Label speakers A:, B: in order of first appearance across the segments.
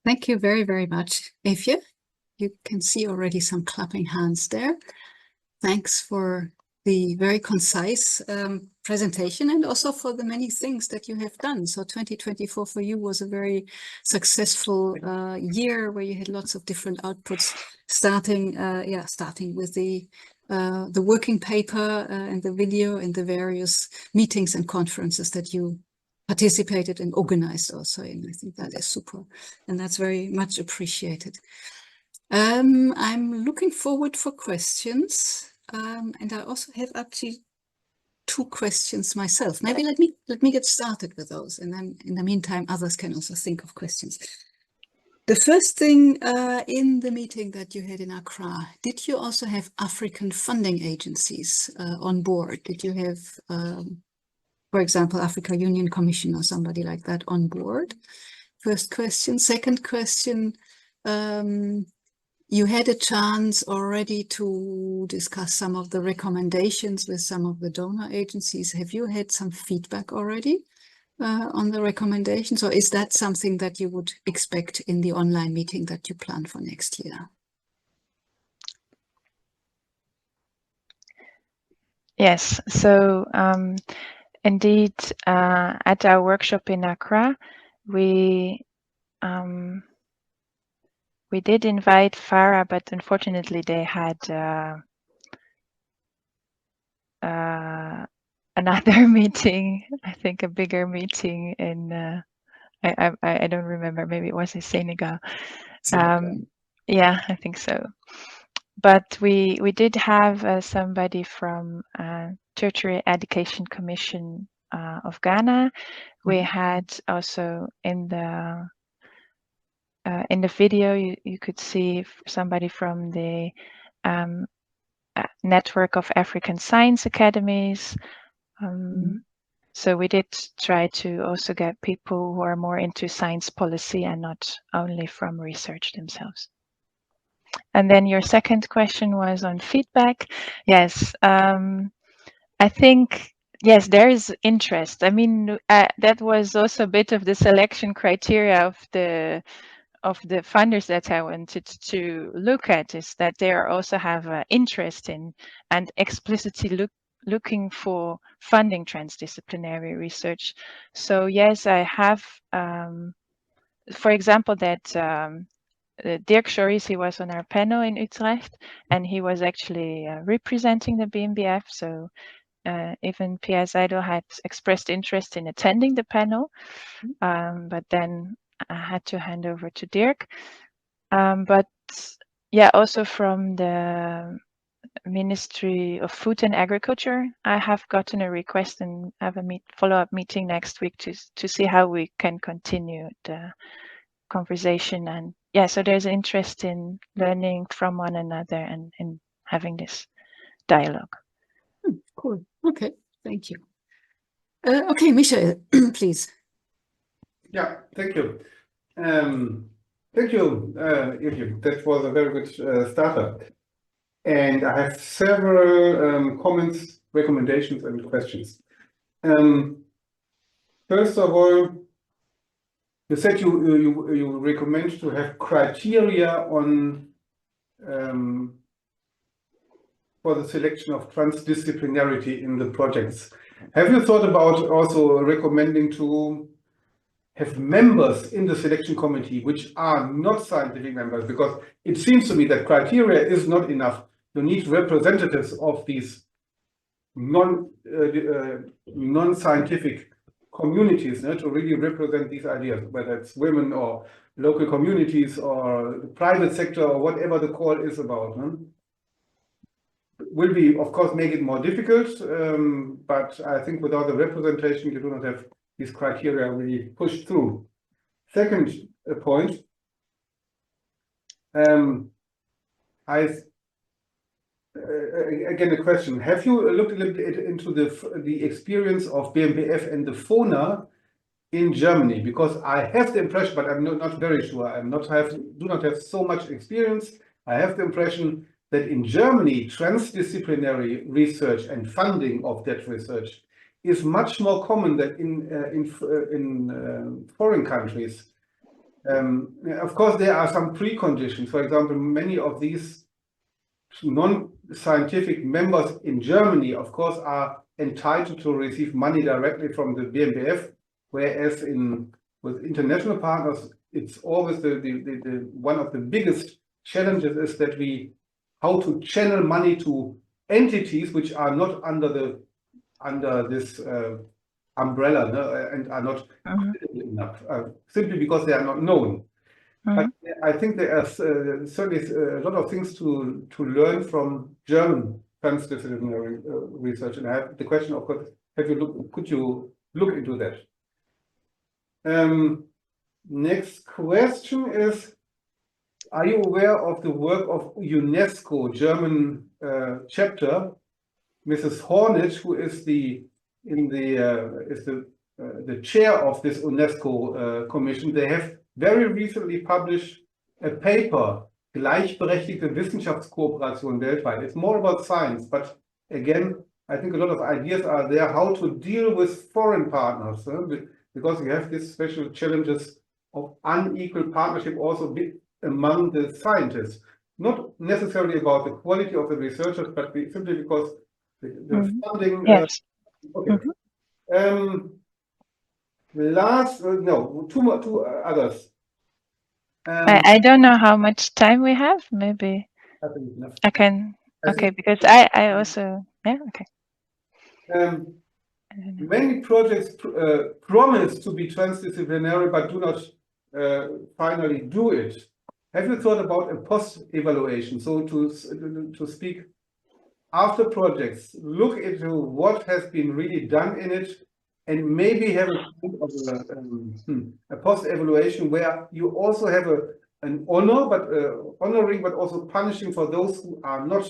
A: Thank you very, very much, Eefje. You can see already some clapping hands there. Thanks for the very concise presentation and also for the many things that you have done. So 2024 for you was a very successful year where you had lots of different outputs, starting with the working paper and the video and the various meetings and conferences that you participated and organized also. And I think that is super, and that's very much appreciated. I'm looking forward for questions. And I also have actually 2 questions myself. Maybe let me get started with those, and then in the meantime, others can also think of questions. The first thing in the meeting that you had in Accra, did you also have African funding agencies on board? Did you have, for example, Africa Union Commission or somebody like that on board? First question. Second question. You had a chance already to discuss some of the recommendations with some of the donor agencies. Have you had some feedback already on the recommendations, or is that something that you would expect in the online meeting that you plan for next year?
B: Yes, so indeed, at our workshop in Accra, we did invite FARA, but unfortunately they had another meeting, I think a bigger meeting in, I don't remember, maybe it was in Senegal. Yeah, I think so. But we did have somebody from Tertiary Education Commission of Ghana. We had also in the video, you could see somebody from the network of African science academies. So we did try to also get people who are more into science policy and not only from research themselves. And then your second question was on feedback. Yes, I think, yes, there is interest. I mean, that was also a bit of the selection criteria of the funders that I wanted to look at, is that they also have interest in and explicitly looking for funding transdisciplinary research. So yes, I have, for example, that Dirk Schoris, he was on our panel in Utrecht, and he was actually representing the BMBF. So even Pia Zeido had expressed interest in attending the panel, but then I had to hand over to Dirk. But yeah, also from the Ministry of Food and Agriculture, I have gotten a request and have a follow-up meeting next week to see how we can continue the conversation. And yeah, so there's interest in learning from one another and in having this dialogue.
A: Cool. Okay, thank you. Okay, Michael, please.
C: Yeah, thank you. Thank you, Eefje. That was a very good starter. And I have several comments, recommendations, and questions. First of all, you said you recommend to have criteria on for the selection of transdisciplinarity in the projects. Have you thought about also recommending to have members in the selection committee which are not scientific members? Because it seems to me that criteria is not enough. You need representatives of these non-scientific communities to really represent these ideas, whether it's women or local communities or the private sector or whatever the call is about. Will be, of course, make it more difficult, but I think without the representation, you do not have these criteria really pushed through. Second point, again, a question. Have you looked a little bit into the experience of BMBF and the FONA in Germany? Because I have the impression, but I'm not very sure. Do not have so much experience. I have the impression that in Germany, transdisciplinary research and funding of that research is much more common than in foreign countries. Of course, there are some preconditions. For example, many of these non-scientific members in Germany, of course, are entitled to receive money directly from the BMBF, whereas with international partners, it's always the one of the biggest challenges is that how to channel money to entities which are not under this umbrella, no, and are not credible enough, simply because they are not known. But I think there are certainly a lot of things to learn from German transdisciplinary research. And I have the question, of course, could you look into that? Next question is, are you aware of the work of UNESCO German chapter? Mrs. Hornich, who is the chair of this UNESCO commission, they have very recently published a paper, Gleichberechtigte Wissenschaftskooperation weltweit. It's more about science, but again, I think a lot of ideas are there how to deal with foreign partners, because you have these special challenges of unequal partnership also among the scientists. Not necessarily about the quality of the researchers, but simply because the funding.
B: Yes.
C: Okay. Two others.
B: I don't know how much time we have. Maybe
C: I think enough.
B: I can. Okay, because I also okay.
C: Many projects promise to be transdisciplinary, but do not finally do it. Have you thought about a post-evaluation? So to speak, after projects, look into what has been really done in it, and maybe have a post-evaluation where you also have an honor, but honoring, but also punishing for those who are not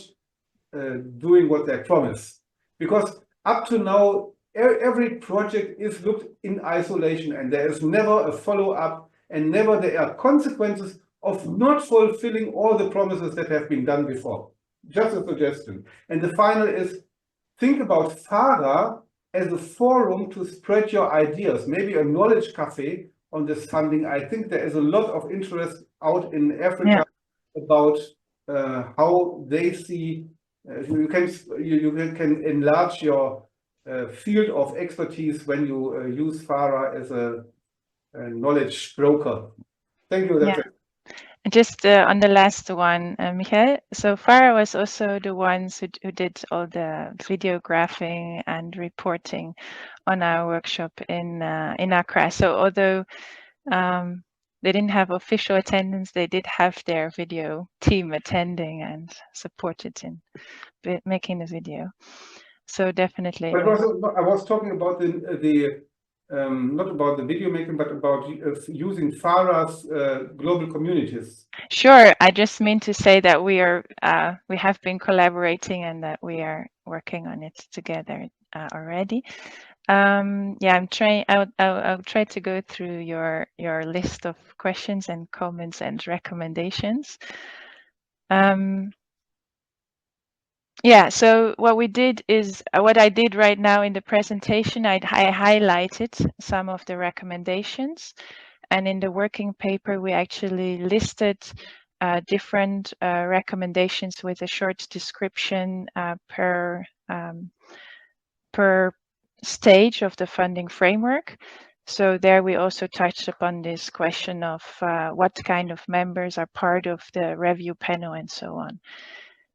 C: doing what they promise. Because up to now, every project is looked in isolation, and there is never a follow-up, and never there are consequences of not fulfilling all the promises that have been done before. Just a suggestion. And the final is, think about FARA as a forum to spread your ideas, maybe a knowledge cafe on this funding. I think there is a lot of interest out in Africa about how they see, you can enlarge your field of expertise when you use FARA as a knowledge broker. Thank you. That's it.
B: Just on the last one, Michael. So FARA was also the ones who did all the videographing and reporting on our workshop in Accra. So although they didn't have official attendance, they did have their video team attending and supported in making the video. So definitely.
C: But I was talking about the not about the video making, but about using FARA's global communities.
B: Sure. I just mean to say that we have been collaborating and that we are working on it together already. I'm trying. I'll try to go through your list of questions and comments and recommendations. So what we did is what I did right now in the presentation. I highlighted some of the recommendations, and in the working paper we actually listed different recommendations with a short description per stage of the funding framework. So there we also touched upon this question of what kind of members are part of the review panel and so on.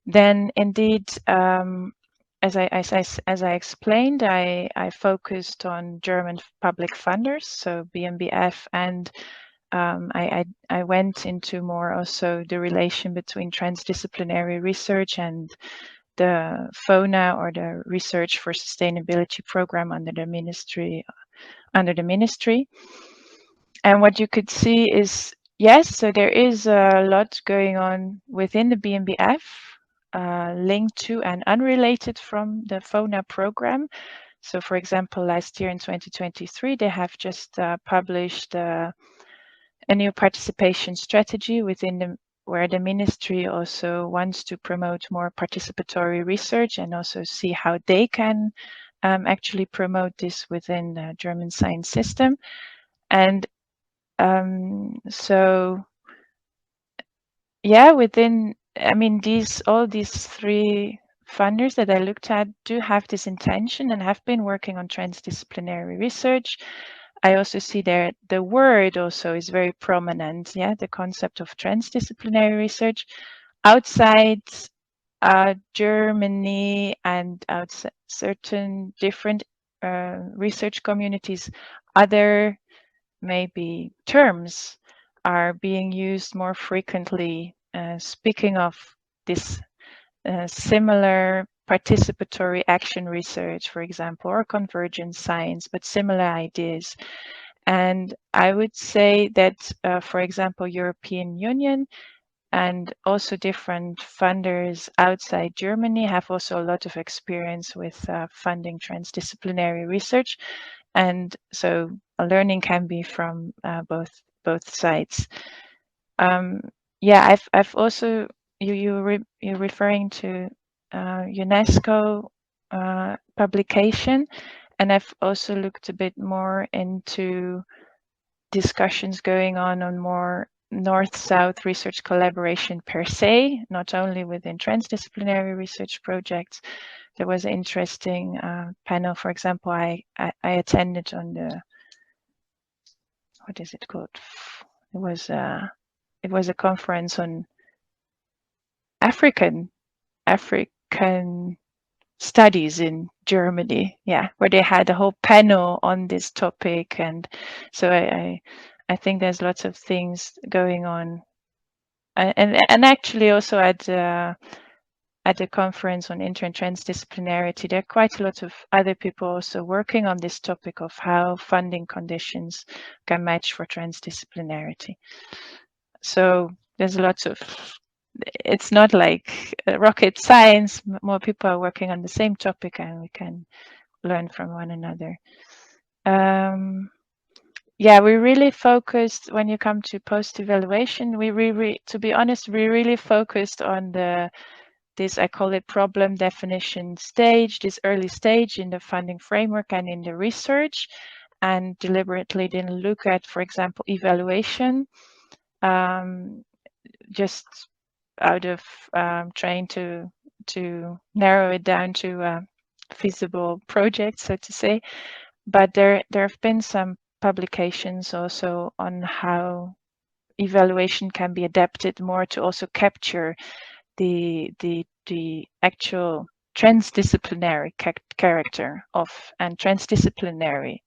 B: Then indeed, as I explained, I focused on German public funders, so BMBF, and I went into more also the relation between transdisciplinary research and the FONA, or the Research for Sustainability program under the ministry. And what you could see is, yes, so there is a lot going on within the BMBF, linked to and unrelated from the FONA program. So for example, last year in 2023, they have just published a new participation strategy within where the ministry also wants to promote more participatory research and also see how they can actually promote this within the German science system. And So yeah, all these three funders that I looked at do have this intention and have been working on transdisciplinary research. I also see there the word also is very prominent. Yeah, the concept of transdisciplinary research outside Germany and outside certain different research communities. Other maybe terms are being used more frequently, speaking of this similar participatory action research, for example, or convergent science, but similar ideas. And I would say that, for example, European Union and also different funders outside Germany have also a lot of experience with funding transdisciplinary research. And so a learning can be from both sides. Yeah, I've also you're referring to UNESCO publication, and I've also looked a bit more into discussions going on more North-South research collaboration per se, not only within transdisciplinary research projects. There was an interesting panel, for example, I attended on the, what is it called? It was a conference on African studies in Germany, yeah, where they had a whole panel on this topic. And so I think there's lots of things going on. And actually also at the conference on inter and transdisciplinarity, there are quite a lot of other people also working on this topic of how funding conditions can match for transdisciplinarity. So there's lots of, it's not like rocket science, more people are working on the same topic and we can learn from one another. Yeah, we really focused when you come to post-evaluation, to be honest, we really focused on this, I call it problem definition stage, this early stage in the funding framework and in the research, and deliberately didn't look at, for example, evaluation, just out of trying to narrow it down to a feasible project, so to say. But there have been some publications also on how evaluation can be adapted more to also capture the actual transdisciplinary character of and transdisciplinary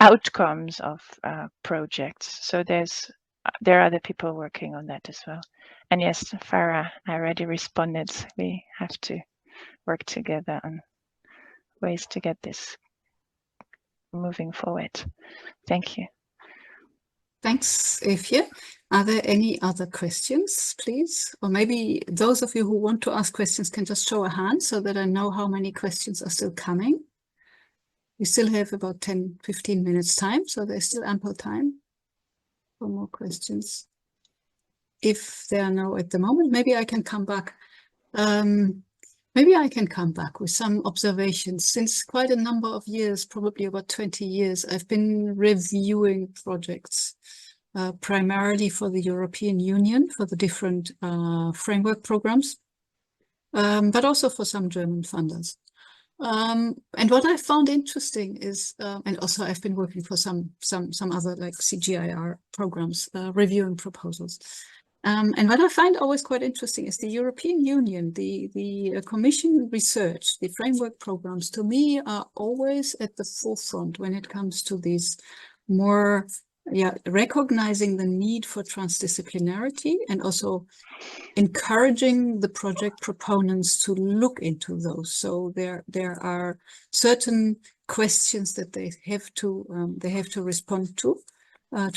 B: outcomes of projects. So there are other people working on that as well. And yes, Farah, I already responded. We have to work together on ways to get this moving forward. Thank you.
A: Thanks, Eefje. Are there any other questions, please? Or maybe those of you who want to ask questions can just show a hand so that I know how many questions are still coming. We still have about 10-15 minutes time, so there's still ample time for more questions. If there are no at the moment, maybe I can come back. Maybe I can come back with some observations. Since quite a number of years, probably about 20 years, I've been reviewing projects, primarily for the European Union, for the different framework programs, but also for some German funders. And what I found interesting is, and also I've been working for some other like CGIAR programs, reviewing proposals. And what I find always quite interesting is the European Union, the Commission research, the framework programs, to me are always at the forefront when it comes to these more, recognizing the need for transdisciplinarity and also encouraging the project proponents to look into those. So there are certain questions that they have to respond to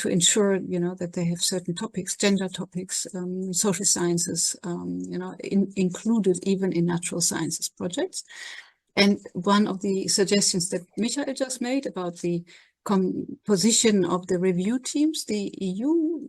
A: ensure, that they have certain topics, gender topics, social sciences, included even in natural sciences projects. And one of the suggestions that Michael just made about the composition of the review teams, the EU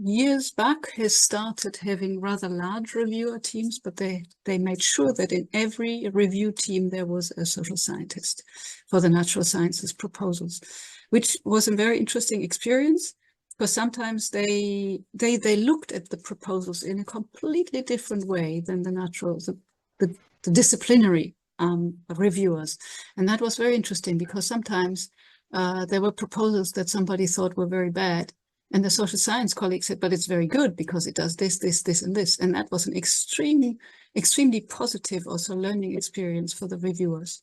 A: years back has started having rather large reviewer teams, but they made sure that in every review team there was a social scientist for the natural sciences proposals, which was a very interesting experience. Because sometimes they looked at the proposals in a completely different way than the natural, the disciplinary reviewers. And that was very interesting, because sometimes there were proposals that somebody thought were very bad, and the social science colleague said, but it's very good because it does this, this, this, and this. And that was an extremely positive also learning experience for the reviewers.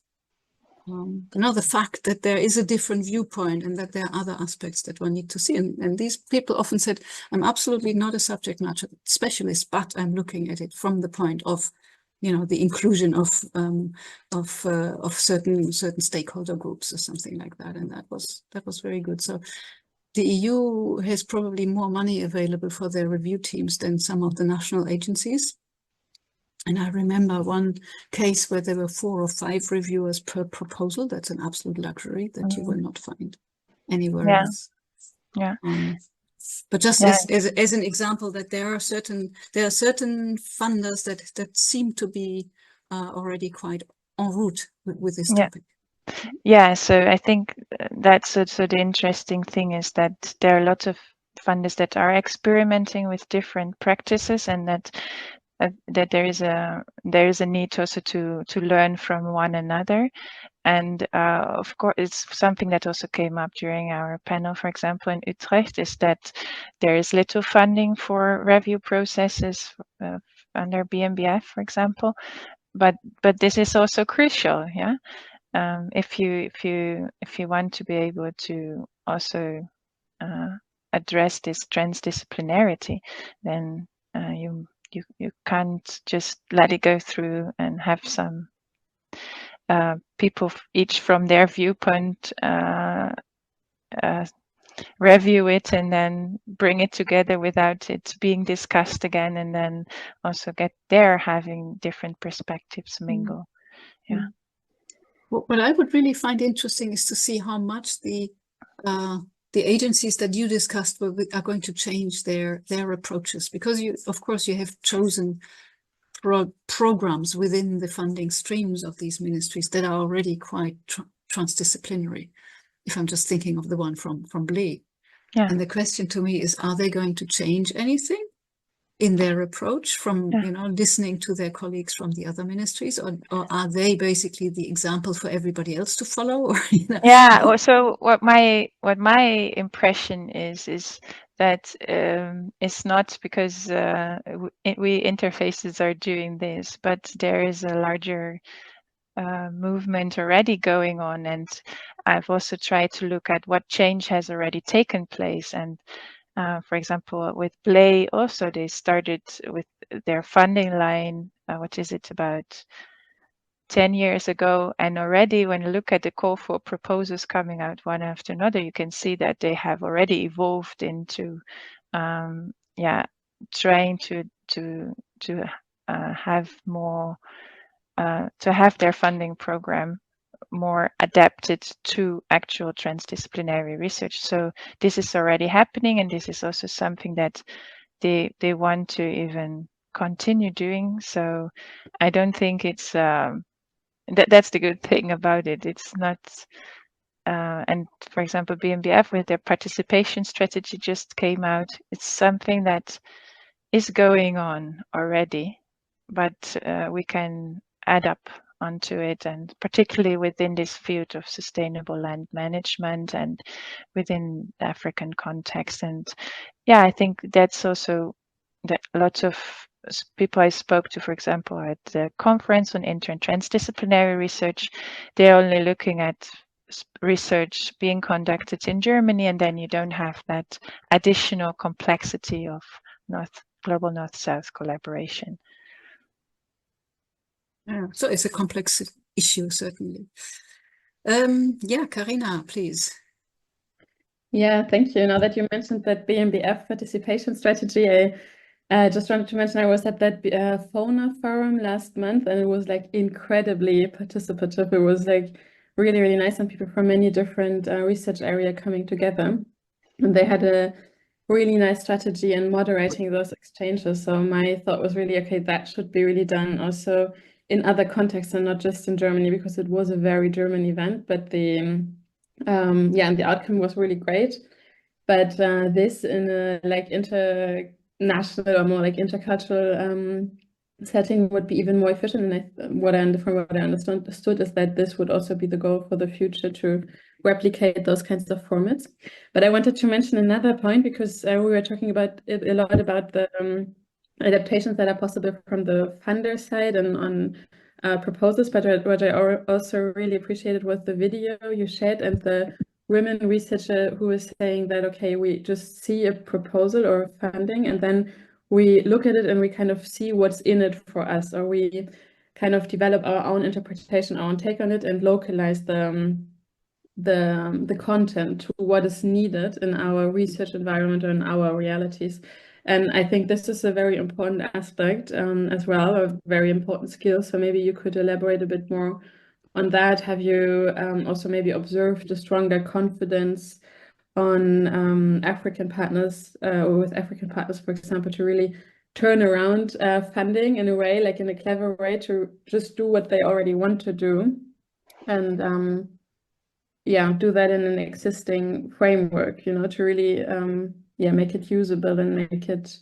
A: The fact that there is a different viewpoint and that there are other aspects that one need to see. And these people often said, I'm absolutely not a subject matter specialist, but I'm looking at it from the point of, the inclusion of certain stakeholder groups or something like that. And that was very good. So the EU has probably more money available for their review teams than some of the national agencies. And I remember one case where there were 4 or 5 reviewers per proposal. That's an absolute luxury that you will not find anywhere else.
B: Yeah.
A: But just as an example, that there are certain funders that seem to be already quite en route with this topic.
B: Yeah, so I think that's also the interesting thing, is that there are a lot of funders that are experimenting with different practices, and that there is a need also to learn from one another. And of course, it's something that also came up during our panel, for example, in Utrecht, is that there is little funding for review processes under BMBF, for example. But this is also crucial, yeah. If you want to be able to also address this transdisciplinarity, then you can't just let it go through and have some people each from their viewpoint review it and then bring it together without it being discussed again, and then also get there having different perspectives mingle. Yeah.
A: What I would really find interesting is to see how much the agencies that you discussed are going to change their approaches, because of course you have chosen programs within the funding streams of these ministries that are already quite transdisciplinary. If I'm just thinking of the one from Blee.
B: Yeah.
A: And the question to me is, are they going to change anything in their approach from listening to their colleagues from the other ministries, or are they basically the example for everybody else to follow? Or,
B: Yeah. So what my impression is that it's not because we interfaces are doing this, but there is a larger movement already going on, and I've also tried to look at what change has already taken place. And for example, with Blay, also they started with their funding line, what is it, about 10 years ago, and already when you look at the call for proposals coming out one after another, you can see that they have already evolved into trying to have more to have their funding program more adapted to actual transdisciplinary research. So this is already happening, and this is also something that they want to even continue doing. So I don't think it's that's the good thing about it. It's not and for example, BMBF with their participation strategy just came out. It's something that is going on already, but we can add up onto it, and particularly within this field of sustainable land management and within the African context. And yeah, I think that's also that lots of people I spoke to, for example, at the conference on inter and transdisciplinary research, they're only looking at research being conducted in Germany, and then you don't have that additional complexity of global North-South collaboration.
A: Yeah, so it's a complex issue, certainly. Carina, please.
D: Yeah, thank you. Now that you mentioned that BMBF participation strategy, I just wanted to mention I was at that FONA forum last month, and it was like incredibly participative. It was like really, really nice, and people from many different research areas coming together. And they had a really nice strategy in moderating those exchanges. So my thought was really, okay, that should be really done also in other contexts and not just in Germany, because it was a very German event, but the and the outcome was really great. but this in a like international or more like intercultural setting would be even more efficient. And from what I understood is that this would also be the goal for the future, to replicate those kinds of formats. But I wanted to mention another point, because we were talking about it a lot about the adaptations that are possible from the funder side and on proposals. But what I also really appreciated was the video you shared and the women researcher who was saying that, okay, we just see a proposal or funding, and then we look at it and we kind of see what's in it for us, or we kind of develop our own interpretation, our own take on it, and localize the content to what is needed in our research environment or in our realities. And I think this is a very important aspect as well, a very important skill. So maybe you could elaborate a bit more on that. Have you also maybe observed a stronger confidence on African partners or with African partners, for example, to really turn around funding in a way, like in a clever way, to just do what they already want to do, and yeah, do that in an existing framework, you know, to really make it usable and make it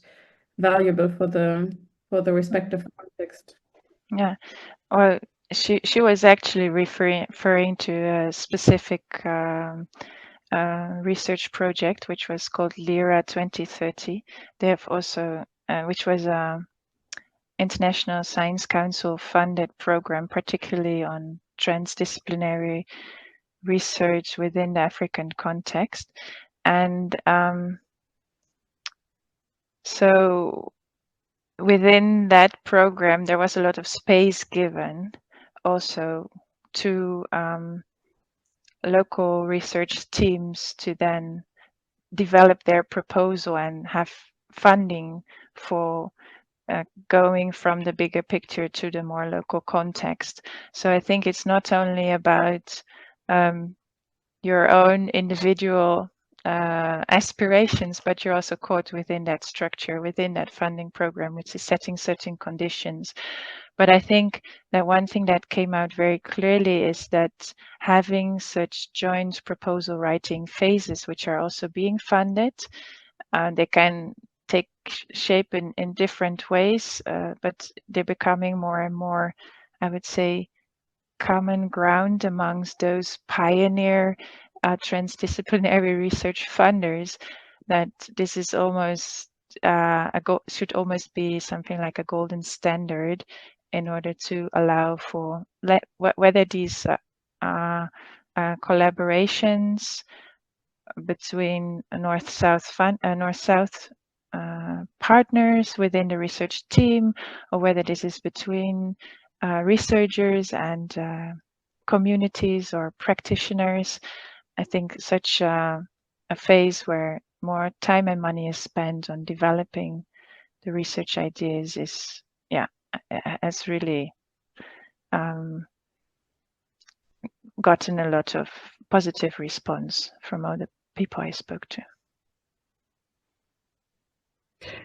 D: valuable for the respective context.
B: Yeah, well, she was actually referring to a specific research project which was called LIRA 2030. They have also, which was a International Science Council funded program, particularly on transdisciplinary research within the African context. And so within that program, there was a lot of space given also to local research teams to then develop their proposal and have funding for going from the bigger picture to the more local context. So I think it's not only about your own individual aspirations, but you're also caught within that structure, within that funding program, which is setting certain conditions. But I think that one thing that came out very clearly is that having such joint proposal writing phases, which are also being funded, they can take shape in different ways, but they're becoming more and more, I would say, common ground amongst those pioneer transdisciplinary research funders, that this is almost should almost be something like a golden standard in order to allow for whether these collaborations between north-south partners within the research team, or whether this is between researchers and communities or practitioners. I think such a phase where more time and money is spent on developing the research ideas is, has really gotten a lot of positive response from all the people I spoke to.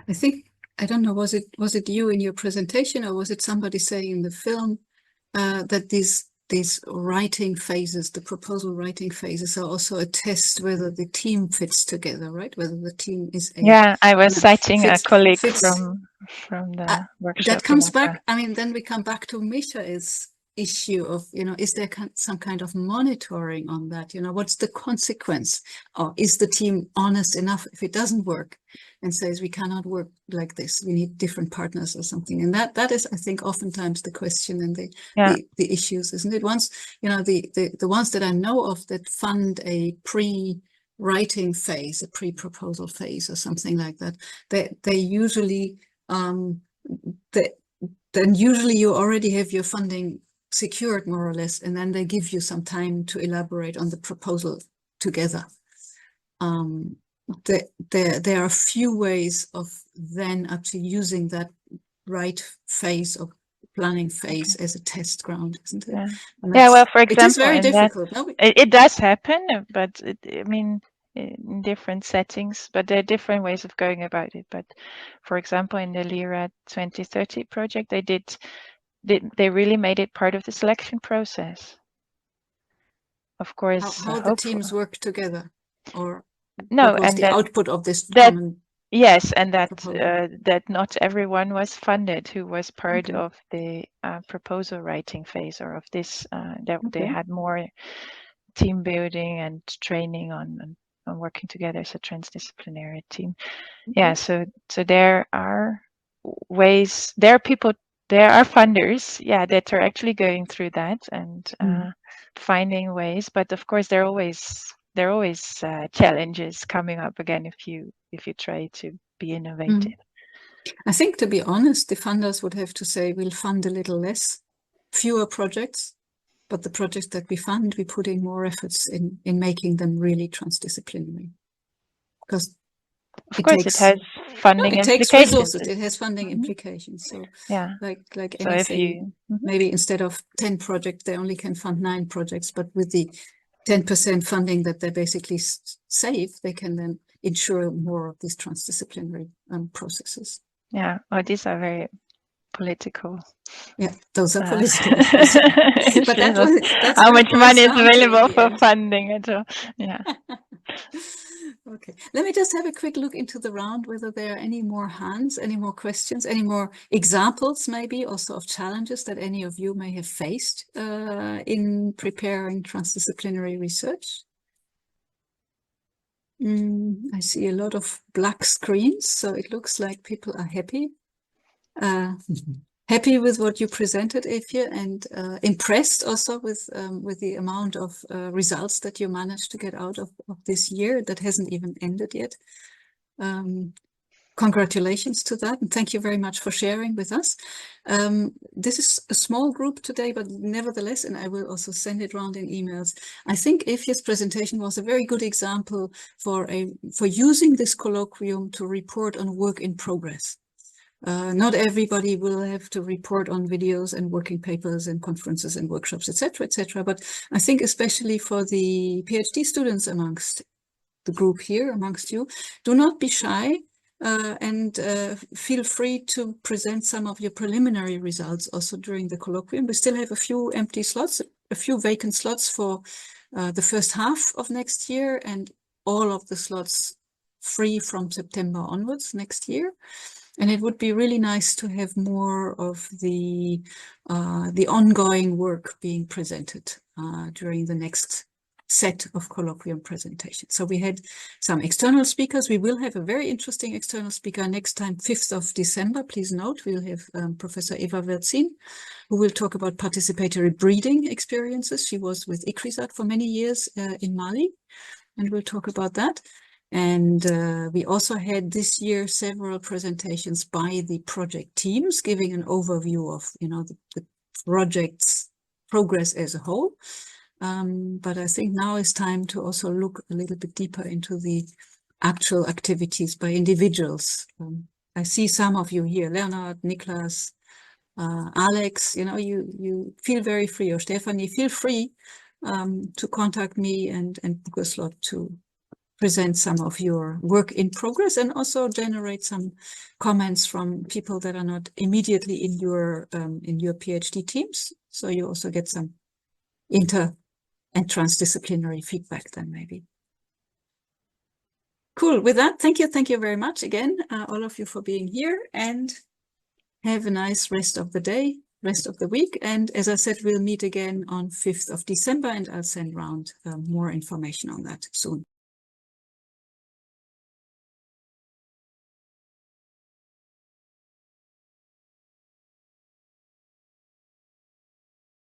A: I think, I don't know, was it you in your presentation, or was it somebody saying in the film that these writing phases, the proposal writing phases, are also a test whether the team fits together, right? Whether the team is
B: I was citing a colleague from the workshop.
A: That comes back. I mean, then we come back to Michael's issue of, is there some kind of monitoring on that? What's the consequence? Or is the team honest enough if it doesn't work and says we cannot work like this, we need different partners or something? And that is, I think, oftentimes the question and the issues, isn't it? Once, the ones that I know of that fund a pre-writing phase, a pre-proposal phase or something like that, they usually then usually you already have your funding secured, more or less, and then they give you some time to elaborate on the proposal together. There are a few ways of then actually using that right phase or planning phase as a test ground, isn't it?
B: Yeah, well, for example,
A: it is very difficult.
B: It does happen, but I mean, in different settings, but there are different ways of going about it. But for example, in the LIRA 2030 project, they really made it part of the selection process. Of course,
A: how the teams work together, or
B: No,
A: what was
B: and
A: the
B: that
A: output of this
B: that
A: common
B: yes, and that
A: proposal?
B: that not everyone was funded who was part
A: Okay.
B: of the proposal writing phase, or of this. That they
A: Okay.
B: had more team building and training on working together as a transdisciplinary team. Yeah, so there are ways, there are people, there are funders, yeah, that are actually going through that and finding ways. But of course, there are always challenges coming up again if you try to be innovative.
A: I think, to be honest, the funders would have to say we'll fund a little less, fewer projects, but the projects that we fund, we put in more efforts in making them really transdisciplinary. Because
B: of course, it has funding
A: it
B: implications.
A: takes resources. It has funding implications. So
B: yeah,
A: like
B: so
A: anything,
B: if you
A: maybe instead of 10 projects, they only can fund 9 projects, but with the 10% funding that they basically save, they can then ensure more of these transdisciplinary processes.
B: yeah, well, these are very political.
A: Yeah, those are political issues. But that's
B: how
A: what
B: much
A: it boils
B: money is
A: down to
B: available
A: in the
B: for
A: end.
B: funding at all. Yeah.
A: Okay, let me just have a quick look into the round, whether there are any more hands, any more questions, any more examples, maybe also of challenges that any of you may have faced in preparing transdisciplinary research. I see a lot of black screens, so it looks like people are happy. Happy with what you presented, Eefje, and impressed also with the amount of results that you managed to get out of this year that hasn't even ended yet. Congratulations to that, and thank you very much for sharing with us. This is a small group today, but nevertheless, and I will also send it around in emails. I think Eefje's presentation was a very good example for using this colloquium to report on work in progress. Not everybody will have to report on videos and working papers and conferences and workshops, etc., etc. But I think especially for the PhD students amongst the group here, amongst you, do not be shy and feel free to present some of your preliminary results also during the colloquium. We still have a few empty slots, a few vacant slots for the first half of next year, and all of the slots free from September onwards next year. And it would be really nice to have more of the ongoing work being presented during the next set of colloquium presentations. So we had some external speakers. We will have a very interesting external speaker next time, 5th of December. Please note, we'll have Professor Eva Verzin, who will talk about participatory breeding experiences. She was with ICRISAT for many years in Mali, and we'll talk about that. And we also had this year several presentations by the project teams, giving an overview of, the project's progress as a whole. But I think now is time to also look a little bit deeper into the actual activities by individuals. I see some of you here, Leonard, Niklas, Alex, you feel very free, or Stephanie, feel free to contact me and book a slot to present some of your work in progress, and also generate some comments from people that are not immediately in your PhD teams. So you also get some inter and transdisciplinary feedback then maybe. Cool. With that, thank you very much again, all of you, for being here, and have a nice rest of the day, rest of the week. And as I said, we'll meet again on 5th of December, and I'll send around more information on that soon.